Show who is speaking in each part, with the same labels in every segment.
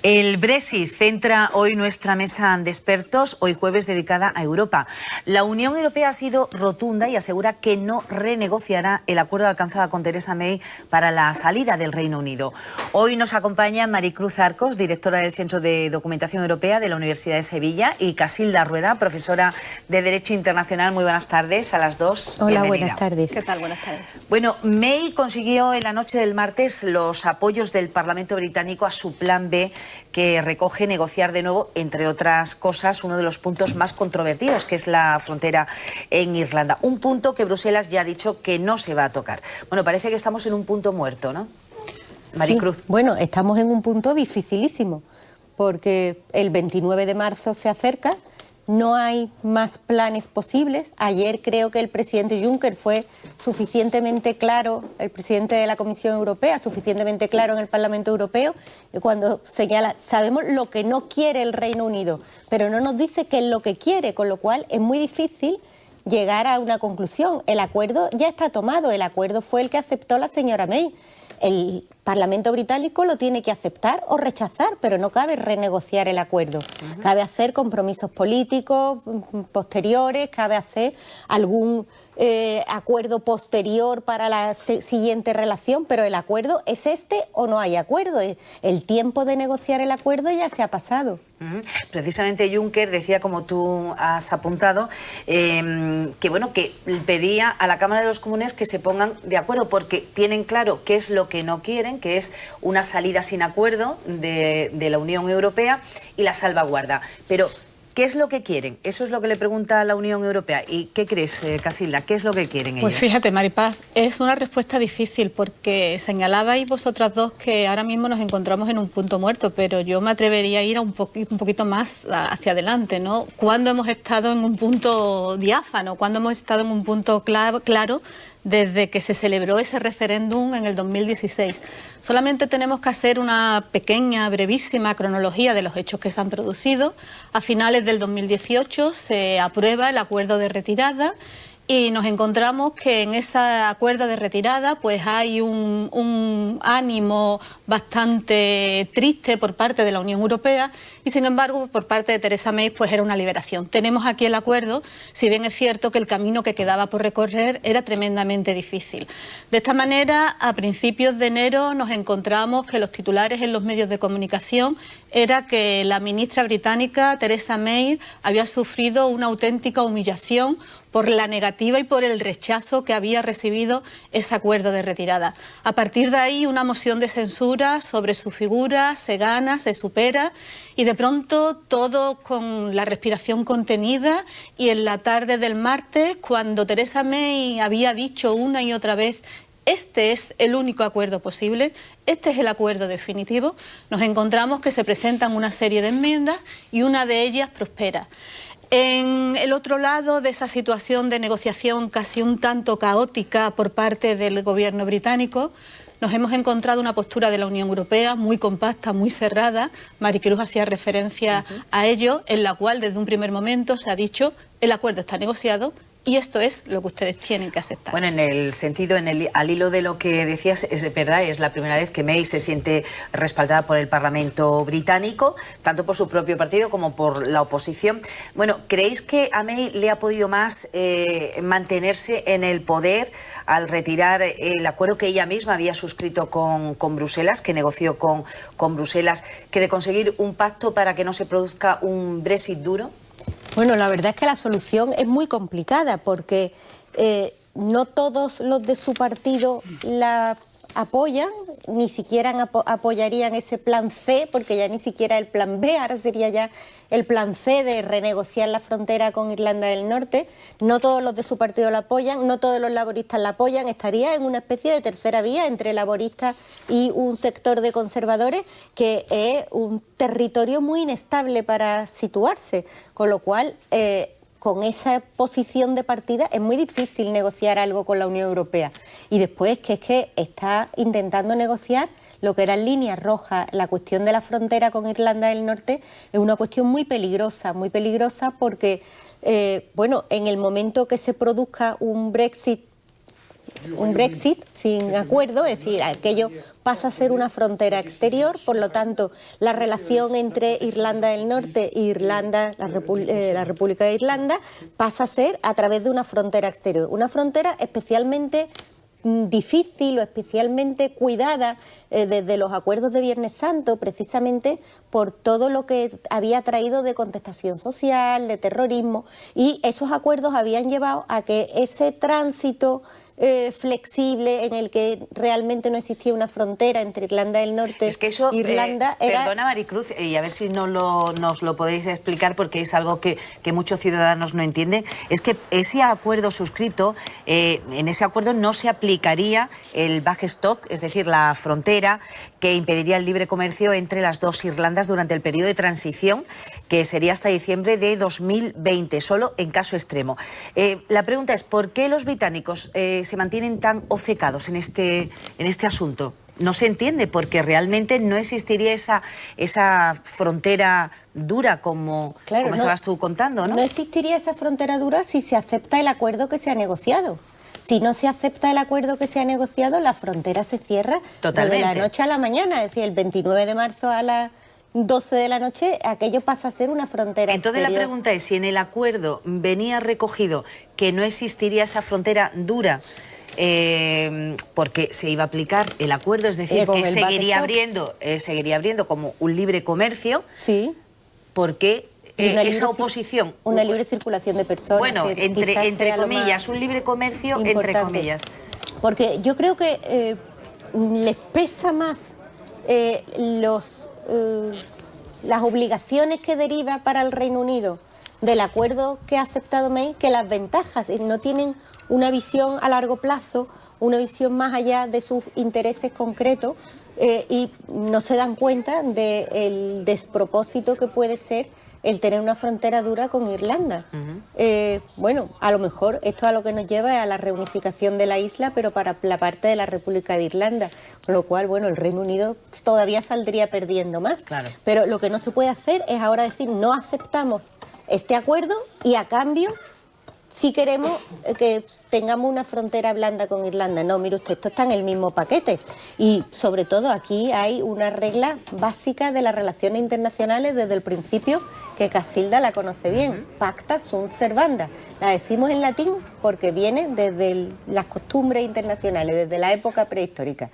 Speaker 1: El Brexit centra hoy nuestra mesa de expertos, hoy jueves dedicada a Europa. La Unión Europea ha sido rotunda y asegura que no renegociará el acuerdo alcanzado con Theresa May para la salida del Reino Unido. Hoy nos acompaña Maricruz Arcos, directora del Centro de Documentación Europea de la Universidad de Sevilla, y Casilda Rueda, profesora de Derecho Internacional. Muy buenas tardes a las dos.
Speaker 2: Hola,
Speaker 1: bienvenida.
Speaker 2: Buenas tardes.
Speaker 3: ¿Qué tal? Buenas tardes.
Speaker 1: Bueno, May consiguió en la noche del martes los apoyos del Parlamento británico a su plan B, que recoge negociar de nuevo, entre otras cosas, uno de los puntos más controvertidos, que es la frontera en Irlanda. Un punto que Bruselas ya ha dicho que no se va a tocar. Bueno, parece que estamos en un punto muerto, ¿no? Maricruz.
Speaker 2: Sí, bueno, estamos en un punto dificilísimo, porque el 29 de marzo se acerca, no hay más planes posibles. Ayer creo que el presidente Juncker fue suficientemente claro, el presidente de la Comisión Europea, suficientemente claro en el Parlamento Europeo, cuando señala, sabemos lo que no quiere el Reino Unido, pero no nos dice qué es lo que quiere, con lo cual es muy difícil llegar a una conclusión. El acuerdo ya está tomado, el acuerdo fue el que aceptó la señora May. El Parlamento británico lo tiene que aceptar o rechazar, pero no cabe renegociar el acuerdo. Cabe hacer compromisos políticos posteriores, cabe hacer algún acuerdo posterior para la siguiente relación, pero el acuerdo es este o no hay acuerdo. El tiempo de negociar el acuerdo ya se ha pasado.
Speaker 1: Precisamente Juncker decía, como tú has apuntado, que bueno, que pedía a la Cámara de los Comunes que se pongan de acuerdo, porque tienen claro qué es lo que no quieren, que es una salida sin acuerdo de la Unión Europea y la salvaguarda. Pero ¿qué es lo que quieren? Eso es lo que le pregunta a la Unión Europea. ¿Y qué crees, Casilda? ¿Qué es lo que quieren ellos?
Speaker 3: Pues fíjate, Maripaz, es una respuesta difícil, porque señalabais vosotras dos que ahora mismo nos encontramos en un punto muerto, pero yo me atrevería a ir un poquito más hacia adelante, ¿no? ¿Cuándo hemos estado en un punto diáfano? ¿Cuándo hemos estado en un punto claro desde que se celebró ese referéndum en el 2016? Solamente tenemos que hacer una pequeña, brevísima cronología de los hechos que se han producido. A finales del 2018 se aprueba el acuerdo de retirada y nos encontramos que en ese acuerdo de retirada pues hay un ánimo bastante triste por parte de la Unión Europea y, sin embargo, por parte de Theresa May pues era una liberación. Tenemos aquí el acuerdo, si bien es cierto que el camino que quedaba por recorrer era tremendamente difícil. De esta manera, a principios de enero nos encontramos que los titulares en los medios de comunicación era que la ministra británica Theresa May había sufrido una auténtica humillación por la negativa y por el rechazo que había recibido ese acuerdo de retirada. A partir de ahí, una moción de censura sobre su figura se gana, se supera, y de pronto todo con la respiración contenida, y en la tarde del martes, cuando Theresa May había dicho una y otra vez: este es el único acuerdo posible, este es el acuerdo definitivo, nos encontramos que se presentan una serie de enmiendas y una de ellas prospera. En el otro lado de esa situación de negociación casi un tanto caótica por parte del gobierno británico, nos hemos encontrado una postura de la Unión Europea muy compacta, muy cerrada. Maricruz hacía referencia a ello, en la cual desde un primer momento se ha dicho: el acuerdo está negociado y esto es lo que ustedes tienen que aceptar.
Speaker 1: Bueno, en el sentido, al hilo de lo que decías, es verdad, es la primera vez que May se siente respaldada por el Parlamento británico, tanto por su propio partido como por la oposición. Bueno, ¿creéis que a May le ha podido más mantenerse en el poder al retirar el acuerdo que ella misma había suscrito con Bruselas, que negoció con Bruselas, que de conseguir un pacto para que no se produzca un Brexit duro?
Speaker 2: Bueno, la verdad es que la solución es muy complicada, porque no todos los de su partido la apoyan, ni siquiera apoyarían ese plan C, porque ya ni siquiera el plan B, ahora sería ya el plan C de renegociar la frontera con Irlanda del Norte. No todos los de su partido la apoyan, no todos los laboristas la apoyan, estaría en una especie de tercera vía entre laboristas y un sector de conservadores, que es un territorio muy inestable para situarse, con lo cual con esa posición de partida es muy difícil negociar algo con la Unión Europea. Y después que es que está intentando negociar lo que eran líneas rojas. La cuestión de la frontera con Irlanda del Norte es una cuestión muy peligrosa porque, bueno, en el momento que se produzca un Brexit un Brexit sin acuerdo, es decir, aquello pasa a ser una frontera exterior, por lo tanto, la relación entre Irlanda del Norte e Irlanda, la República de Irlanda, pasa a ser a través de una frontera exterior, una frontera especialmente difícil o especialmente cuidada desde los acuerdos de Viernes Santo, precisamente por todo lo que había traído de contestación social, de terrorismo, y esos acuerdos habían llevado a que ese tránsito flexible en el que realmente no existía una frontera entre Irlanda del Norte e Irlanda era...
Speaker 1: Perdona, Maricruz, y a ver si nos lo podéis explicar, porque es algo que muchos ciudadanos no entienden. Es que ese acuerdo suscrito, en ese acuerdo no se aplicaría el backstop, es decir, la frontera que impediría el libre comercio entre las dos Irlandas durante el periodo de transición, que sería hasta diciembre de 2020, solo en caso extremo. La pregunta es, ¿por qué los británicos se mantienen tan obcecados en este asunto? No se entiende, porque realmente no existiría esa frontera dura como estabas tú contando, ¿no?
Speaker 2: No existiría esa frontera dura si se acepta el acuerdo que se ha negociado. Si no se acepta el acuerdo que se ha negociado, la frontera se cierra de la noche a la mañana. Es decir, el 29 de marzo a las 12 de la noche, aquello pasa a ser una frontera
Speaker 1: Entonces
Speaker 2: exterior.
Speaker 1: La pregunta es si en el acuerdo venía recogido que no existiría esa frontera dura, porque se iba a aplicar el acuerdo, es decir, que seguiría abriendo como un libre comercio.
Speaker 2: Sí.
Speaker 1: Porque esa oposición...
Speaker 2: Una libre circulación de personas.
Speaker 1: Bueno, entre comillas, un libre comercio, entre comillas.
Speaker 2: Porque yo creo que les pesa más las obligaciones que deriva para el Reino Unido del acuerdo que ha aceptado May que las ventajas. No tienen una visión a largo plazo, una visión más allá de sus intereses concretos, y no se dan cuenta del despropósito que puede ser el tener una frontera dura con Irlanda. Bueno, a lo mejor esto a lo que nos lleva es a la reunificación de la isla, pero para la parte de la República de Irlanda, con lo cual, bueno, el Reino Unido todavía saldría perdiendo más.
Speaker 1: Claro.
Speaker 2: Pero lo que no se puede hacer es ahora decir, no aceptamos este acuerdo y a cambio si queremos que tengamos una frontera blanda con Irlanda. No, mire usted, esto está en el mismo paquete. Y sobre todo aquí hay una regla básica de las relaciones internacionales desde el principio, que Casilda la conoce bien, pacta sunt servanda. La decimos en latín porque viene desde las costumbres internacionales, desde la época prehistórica.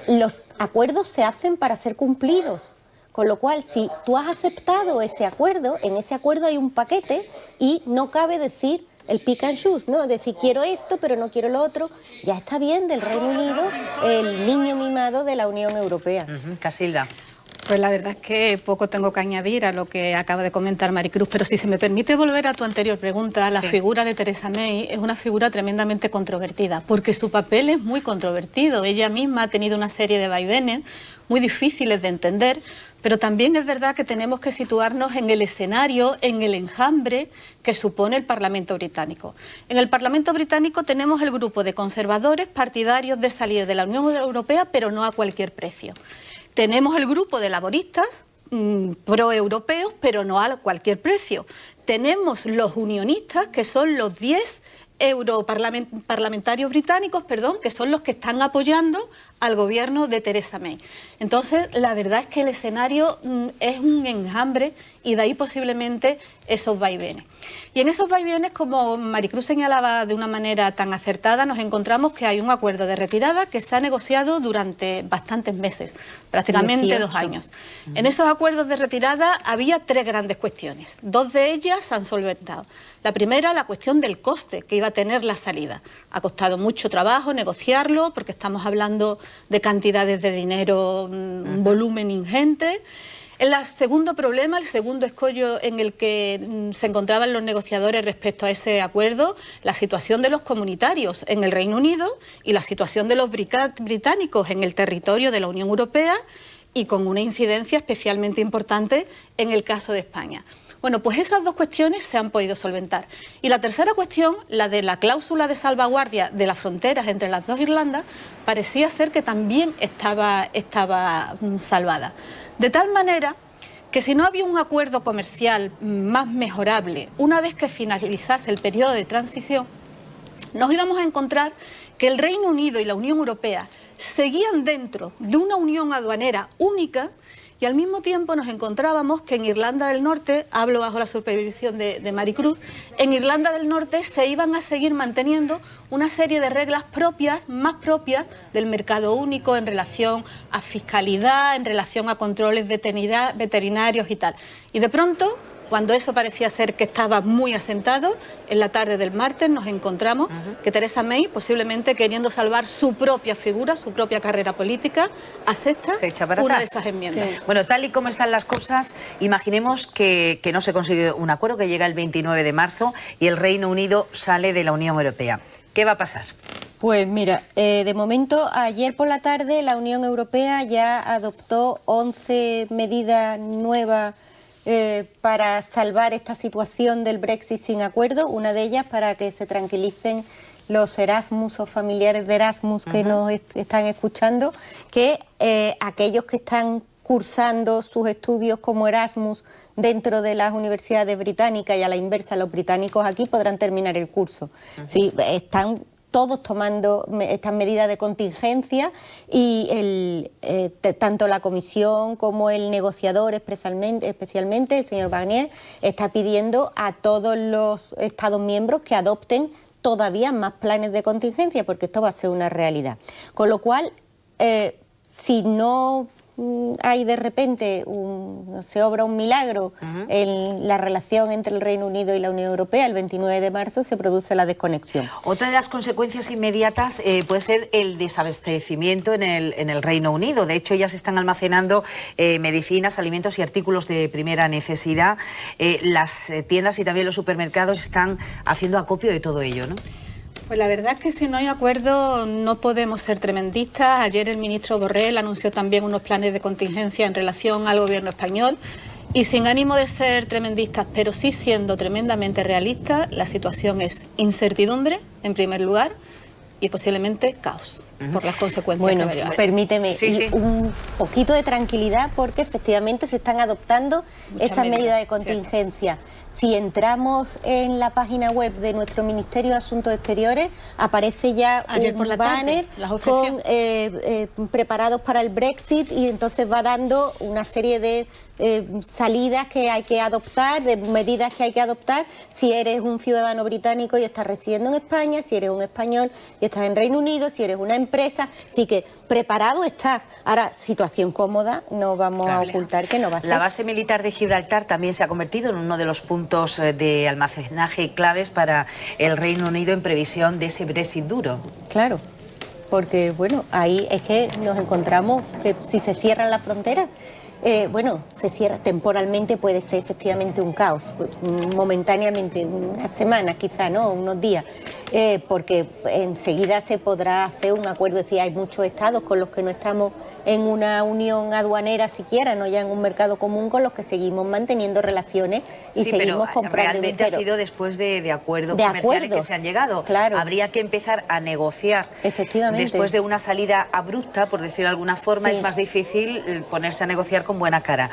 Speaker 2: Los acuerdos se hacen para ser cumplidos. Con lo cual, si tú has aceptado ese acuerdo, en ese acuerdo hay un paquete y no cabe decir el pick and choose, ¿no? Decir, quiero esto, pero no quiero lo otro. Ya está bien del Reino Unido, el niño mimado de la Unión Europea.
Speaker 1: Casilda.
Speaker 3: Pues la verdad es que poco tengo que añadir a lo que acaba de comentar Maricruz, pero si se me permite volver a tu anterior pregunta, la figura de Theresa May es una figura tremendamente controvertida, porque su papel es muy controvertido. Ella misma ha tenido una serie de vaivenes muy difíciles de entender, pero también es verdad que tenemos que situarnos en el escenario, en el enjambre que supone el Parlamento británico. En el Parlamento británico tenemos el grupo de conservadores partidarios de salir de la Unión Europea, pero no a cualquier precio. Tenemos el grupo de laboristas proeuropeos, pero no a cualquier precio. Tenemos los unionistas, que son los 10 parlamentarios británicos, que son los que están apoyando al gobierno de Theresa May. Entonces, la verdad es que el escenario es un enjambre y de ahí posiblemente esos vaivenes. Y en esos vaivenes, como Maricruz señalaba de una manera tan acertada, nos encontramos que hay un acuerdo de retirada que se ha negociado durante bastantes meses, prácticamente
Speaker 2: 18.
Speaker 3: 2 años. En esos acuerdos de retirada había 3 grandes cuestiones. 2 de ellas se han solventado. La primera, la cuestión del coste que iba a tener la salida. Ha costado mucho trabajo negociarlo porque estamos hablando de cantidades de dinero, un volumen ingente. El segundo problema, el segundo escollo en el que se encontraban los negociadores respecto a ese acuerdo, la situación de los comunitarios en el Reino Unido y la situación de los británicos en el territorio de la Unión Europea, y con una incidencia especialmente importante en el caso de España. Bueno, pues esas 2 cuestiones se han podido solventar. Y la tercera cuestión, la de la cláusula de salvaguardia de las fronteras entre las 2 Irlandas, parecía ser que también estaba salvada. De tal manera que si no había un acuerdo comercial más mejorable, una vez que finalizase el periodo de transición, nos íbamos a encontrar que el Reino Unido y la Unión Europea seguían dentro de una unión aduanera única, y al mismo tiempo nos encontrábamos que en Irlanda del Norte, hablo bajo la supervisión de Maricruz, en Irlanda del Norte se iban a seguir manteniendo una serie de reglas propias, más propias del mercado único en relación a fiscalidad, en relación a controles veterinarios y tal. Y de pronto, cuando eso parecía ser que estaba muy asentado, en la tarde del martes nos encontramos que Theresa May, posiblemente queriendo salvar su propia figura, su propia carrera política, acepta una de esas enmiendas.
Speaker 1: Sí. Bueno, tal y como están las cosas, imaginemos que no se consigue un acuerdo, que llega el 29 de marzo y el Reino Unido sale de la Unión Europea. ¿Qué va a pasar?
Speaker 2: Pues mira, de momento, ayer por la tarde la Unión Europea ya adoptó 11 medidas nuevas para salvar esta situación del Brexit sin acuerdo. Una de ellas para que se tranquilicen los Erasmus o familiares de Erasmus que nos están escuchando, que aquellos que están cursando sus estudios como Erasmus dentro de las universidades británicas y a la inversa los británicos aquí podrán terminar el curso. Sí, están todos tomando estas medidas de contingencia y tanto la Comisión como el negociador especialmente el señor Barnier está pidiendo a todos los Estados miembros que adopten todavía más planes de contingencia, porque esto va a ser una realidad. Con lo cual, si no hay de repente, se obra un milagro en la relación entre el Reino Unido y la Unión Europea, el 29 de marzo se produce la desconexión.
Speaker 1: Otra de las consecuencias inmediatas puede ser el desabastecimiento en el Reino Unido. De hecho, ya se están almacenando medicinas, alimentos y artículos de primera necesidad. Las tiendas y también los supermercados están haciendo acopio de todo ello, ¿no?
Speaker 3: Pues la verdad es que si no hay acuerdo no podemos ser tremendistas. Ayer el ministro Borrell anunció también unos planes de contingencia en relación al gobierno español y sin ánimo de ser tremendistas, pero sí siendo tremendamente realistas, la situación es incertidumbre, en primer lugar, y posiblemente caos por las consecuencias.
Speaker 2: Bueno,
Speaker 3: que
Speaker 2: permíteme un poquito de tranquilidad porque efectivamente se están adoptando esas medidas de contingencia. Sí. Si entramos en la página web de nuestro Ministerio de Asuntos Exteriores, aparece ya un banner con preparados para el Brexit y entonces va dando una serie de salidas que hay que adoptar, de medidas que hay que adoptar si eres un ciudadano británico y estás residiendo en España, si eres un español y estás en Reino Unido, si eres una empresa. Así que preparado está. Ahora, situación cómoda, no vamos a ocultar que no va a ser.
Speaker 1: La base militar de Gibraltar también se ha convertido en uno de los puntos de almacenaje claves para el Reino Unido en previsión de ese Brexit duro.
Speaker 2: Claro, porque bueno, ahí es que nos encontramos que si se cierran las fronteras, se cierra temporalmente, puede ser efectivamente un caos, momentáneamente, unas semanas quizá, ¿no? Unos días, porque enseguida se podrá hacer un acuerdo. Es decir, hay muchos estados con los que no estamos en una unión aduanera siquiera, no ya en un mercado común, con los que seguimos manteniendo relaciones y seguimos comprando.
Speaker 1: Realmente ha sido después de acuerdos comerciales que se han llegado.
Speaker 2: Claro.
Speaker 1: Habría que empezar a negociar.
Speaker 2: Efectivamente.
Speaker 1: Después de una salida abrupta, por decirlo de alguna forma, es más difícil ponerse a negociar con buena cara.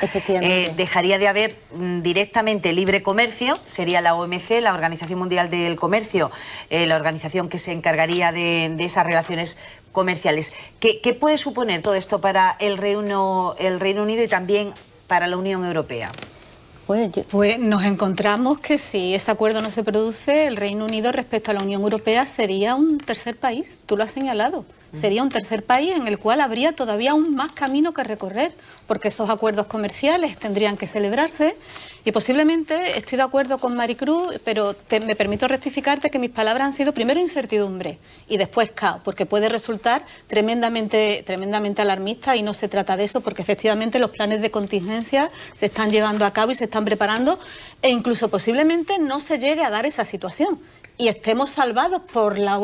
Speaker 1: Dejaría de haber directamente libre comercio, sería la OMC, la Organización Mundial del Comercio, la organización que se encargaría de esas relaciones comerciales. ¿Qué puede suponer todo esto para el Reino Unido y también para la Unión Europea?
Speaker 3: Pues nos encontramos que si ese acuerdo no se produce, el Reino Unido respecto a la Unión Europea sería un tercer país, tú lo has señalado. Sería un tercer país en el cual habría todavía aún más camino que recorrer, porque esos acuerdos comerciales tendrían que celebrarse y posiblemente, estoy de acuerdo con Maricruz, pero me permito rectificarte que mis palabras han sido primero incertidumbre y después caos, porque puede resultar tremendamente alarmista y no se trata de eso, porque efectivamente los planes de contingencia se están llevando a cabo y se están preparando e incluso posiblemente no se llegue a dar esa situación y estemos salvados por la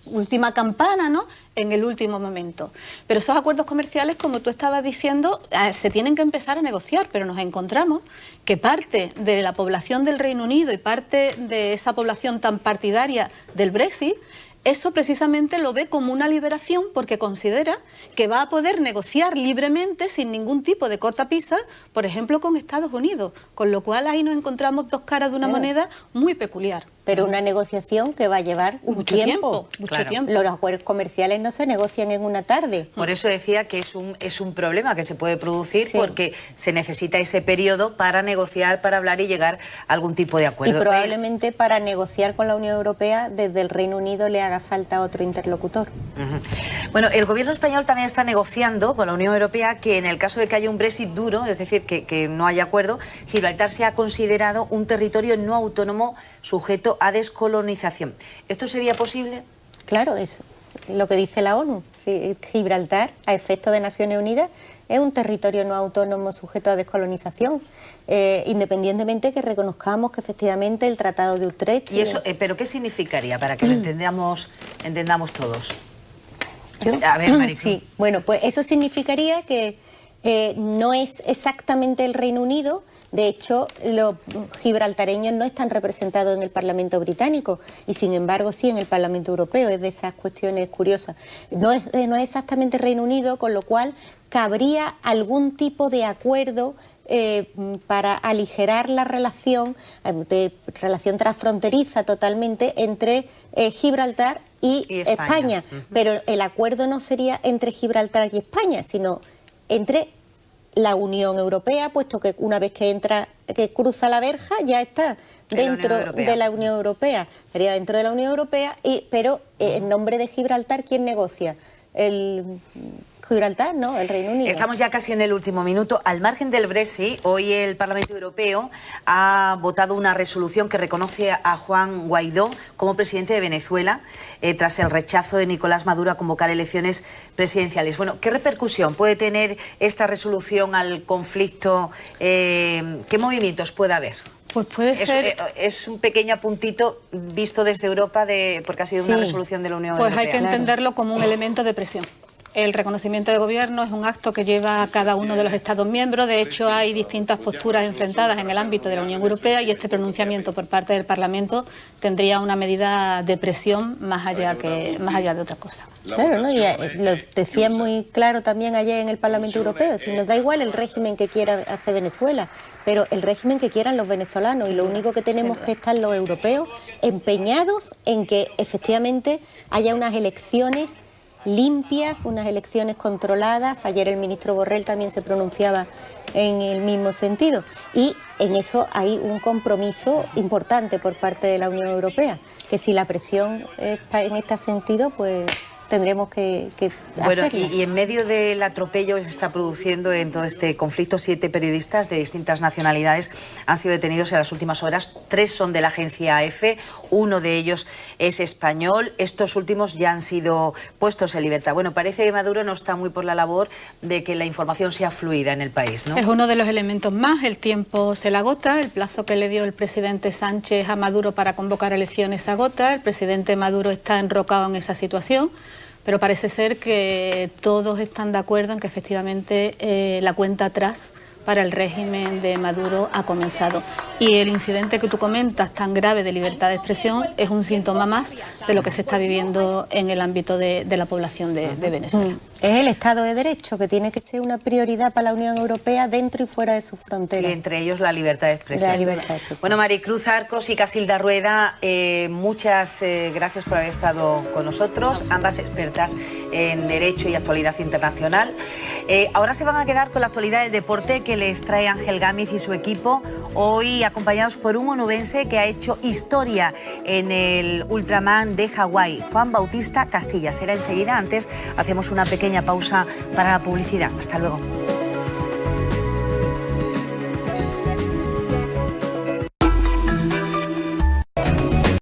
Speaker 3: última campana, ¿no?, en el último momento. Pero esos acuerdos comerciales, como tú estabas diciendo, se tienen que empezar a negociar, pero nos encontramos que parte de la población del Reino Unido y parte de esa población tan partidaria del Brexit, eso precisamente lo ve como una liberación porque considera que va a poder negociar libremente sin ningún tipo de cortapisa, por ejemplo, con Estados Unidos, con lo cual ahí nos encontramos dos caras de una moneda muy peculiar.
Speaker 2: pero una negociación que va a llevar un
Speaker 3: Mucho
Speaker 2: tiempo.
Speaker 3: mucho tiempo.
Speaker 2: Los acuerdos comerciales no se negocian en una tarde.
Speaker 1: Por eso decía que es un problema que se puede producir,
Speaker 2: Sí.
Speaker 1: porque se necesita ese periodo para negociar, para hablar y llegar a algún tipo de
Speaker 2: Y
Speaker 1: acuerdo.
Speaker 2: probablemente para negociar con la Unión Europea desde el Reino Unido le haga falta otro interlocutor.
Speaker 1: Bueno, el gobierno español también está negociando con la Unión Europea que en el caso de que haya un Brexit duro, es decir, que no haya acuerdo, Gibraltar sea considerado un territorio no autónomo sujeto a descolonización. ¿Esto sería posible?
Speaker 2: Claro, es lo que dice la ONU. Gibraltar, a efectos de Naciones Unidas, es un territorio no autónomo sujeto a descolonización, independientemente que reconozcamos que efectivamente el Tratado de Utrecht...
Speaker 1: ¿Y eso, pero qué significaría para que lo entendamos todos?
Speaker 2: ¿Yo?
Speaker 1: A ver, Maricruz.
Speaker 2: Sí, bueno, pues eso significaría que no es exactamente el Reino Unido. De hecho, los gibraltareños no están representados en el Parlamento británico y, sin embargo, sí en el Parlamento europeo. Es de esas cuestiones curiosas. No es exactamente Reino Unido, con lo cual cabría algún tipo de acuerdo para aligerar la relación, transfronteriza totalmente entre Gibraltar y España. Pero el acuerdo no sería entre Gibraltar y España, sino entre la Unión Europea, puesto que una vez que cruza la verja ya está dentro de la Unión Europea. Sería dentro de la Unión Europea, pero en nombre de Gibraltar, ¿quién negocia? Gibraltar, ¿no? El Reino Unido.
Speaker 1: Estamos ya casi en el último minuto. Al margen del Brexit, hoy el Parlamento Europeo ha votado una resolución que reconoce a Juan Guaidó como presidente de Venezuela tras el rechazo de Nicolás Maduro a convocar elecciones presidenciales. Bueno, ¿qué repercusión puede tener esta resolución al conflicto? ¿Qué movimientos puede haber?
Speaker 3: Pues puede ser...
Speaker 1: Es un pequeño apuntito visto desde Europa porque ha sido una resolución de la Unión Europea.
Speaker 3: Pues hay que entenderlo como un elemento de presión. El reconocimiento de gobierno es un acto que lleva a cada uno de los Estados miembros. De hecho, hay distintas posturas enfrentadas en el ámbito de la Unión Europea y este pronunciamiento por parte del Parlamento tendría una medida de presión más allá de otra cosa.
Speaker 2: Claro, ¿no? Y lo decían muy claro también ayer en el Parlamento Europeo. Si nos da igual el régimen que quiera hacer Venezuela, pero el régimen que quieran los venezolanos. Y lo único que tenemos que estar los europeos empeñados en que efectivamente haya unas elecciones limpias, unas elecciones controladas. Ayer el ministro Borrell también se pronunciaba en el mismo sentido. Y en eso hay un compromiso importante por parte de la Unión Europea, que si la presión es en este sentido, pues tendremos que
Speaker 1: bueno,
Speaker 2: hacerla.
Speaker 1: y en medio del atropello que se está produciendo en todo este conflicto, 7 periodistas de distintas nacionalidades han sido detenidos en las últimas horas. 3 son de la agencia AF, 1 de ellos es español. Estos últimos ya han sido puestos en libertad. Bueno, parece que Maduro no está muy por la labor de que la información sea fluida en el país, ¿no?
Speaker 3: Es uno de los elementos más. El tiempo se le agota, el plazo que le dio el presidente Sánchez a Maduro para convocar elecciones se agota. El presidente Maduro está enrocado en esa situación. Pero parece ser que todos están de acuerdo en que efectivamente la cuenta atrás para el régimen de Maduro ha comenzado. Y el incidente que tú comentas, tan grave de libertad de expresión, es un síntoma más de lo que se está viviendo en el ámbito de la población de Venezuela.
Speaker 2: Es el Estado de Derecho, que tiene que ser una prioridad para la Unión Europea dentro y fuera de sus fronteras.
Speaker 1: Y entre ellos la libertad de expresión. Bueno, Maricruz Arcos y Casilda Rueda, muchas gracias por haber estado con nosotros, ambas expertas en Derecho y Actualidad Internacional. Ahora se van a quedar con la actualidad del deporte que les trae Ángel Gámez y su equipo, hoy acompañados por un onubense que ha hecho historia en el Ultraman de Hawái, Juan Bautista Castilla. Será enseguida. Antes hacemos una pequeña pausa para la publicidad. Hasta luego.